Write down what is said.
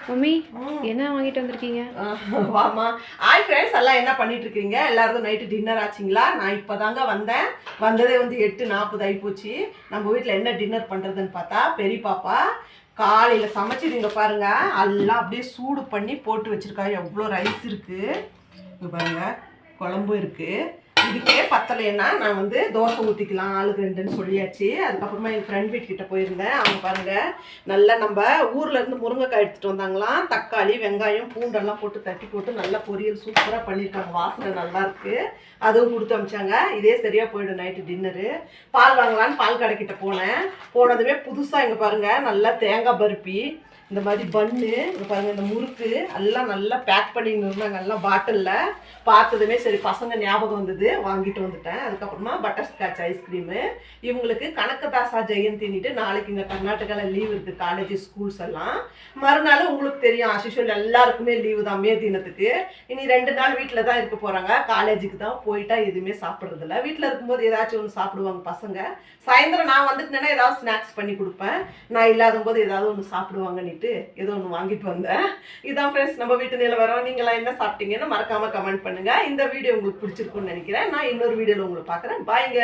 Mummy என்ன வாங்கிட்டு வந்திருக்கீங்க? வாமா. ஹாய் ஃப்ரெண்ட்ஸ், எல்லாம் என்ன பண்ணிட்டு இருக்கீங்க? எல்லாரும் நைட்டு டின்னர் ஆச்சுங்களா? நான் இப்போதாங்க வந்தேன். வந்ததே வந்து 8:40 ஆகிப்போச்சு. நம்ம வீட்டில் என்ன டின்னர் பண்ணுறதுன்னு பார்த்தா பெரிய பாப்பா காலையில் சமைச்சிடுங்க பாருங்க. எல்லாம் அப்படியே சூடு பண்ணி போட்டு வச்சிருக்கா. எவ்வளோ ரைஸ் இருக்குது இங்கே பாருங்க, குழம்பு இருக்குது. இதுக்கே பத்தலைன்னா நான் வந்து தோசை ஊற்றிக்கலாம் ஆளுக்கு 2ன்னு சொல்லியாச்சு. அதுக்கப்புறமா என் ஃப்ரெண்ட் வீட்டுக்கிட்ட போயிருந்தேன். அவங்க பாருங்கள், நல்லா நம்ம ஊர்லேருந்து முருங்கைக்காய் எடுத்துகிட்டு வந்தாங்களாம். தக்காளி வெங்காயம் பூண்டெல்லாம் போட்டு தட்டி போட்டு நல்லா பொரியல் சூப்பராக பண்ணியிருக்காங்க. வாசனை நல்லாயிருக்கு. அதுவும் கொடுத்து அமிச்சாங்க. இதே சரியாக போயிடும் நைட்டு டின்னரு. பால் வாங்கலான்னு பால் கடைக்கிட்ட போனதுமே புதுசாக இங்கே பாருங்கள், நல்லா தேங்காய் பருப்பி, இந்த மாதிரி பன்னு, இங்கே பாருங்கள், இந்த முறுக்கு எல்லாம் நல்லா பேக் பண்ணின்னு இருந்தாங்க எல்லாம் பாட்டிலில். பார்த்ததுமே சரி பசங்க ஞாபகம் வந்தது, வாங்கிட்டு வந்துட்டேன். அதுக்கப்புறமா பட்டர்ஸ்காட்ச் ஐஸ்கிரீமு. இவங்களுக்கு கனகதாசா ஜெயந்தின்னுட்டு நாளைக்கு இங்கே கர்நாடகாவில் லீவ் இருக்குது, காலேஜ் ஸ்கூல்ஸ் எல்லாம். மறுநாள் உங்களுக்கு தெரியும் அசிஷுவல் எல்லாருக்குமே லீவு தான் மே தினத்துக்கு. இனி 2 நாள் வீட்டில் தான் இருக்க போகிறாங்க. காலேஜுக்கு தான் போயிட்டா எதுவுமே சாப்பிட்றதில்ல. வீட்டில் இருக்கும்போது ஏதாச்சும் ஒன்று சாப்பிடுவாங்க பசங்க. சாயந்தரம் நான் வந்துட்டேன்னா ஏதாவது ஸ்நாக்ஸ் பண்ணி கொடுப்பேன். நான் இல்லாத போது ஏதாவது ஒன்று சாப்பிடுவாங்கன்னுட்டு ஏதோ ஒன்று வாங்கிட்டு வந்தேன். இதான் ஃப்ரெண்ட்ஸ் நம்ம வீட்டு நிலவரம். நீங்களாம் என்ன சாப்பிட்டீங்கன்னு மறக்காமல் கமெண்ட் பண்ணுங்கள். இந்த வீடியோ உங்களுக்கு பிடிச்சிருக்குன்னு நினைக்கிறேன். நான் இன்னொரு வீடியோவில் உங்களை பார்க்குறேன். பாய்ங்க.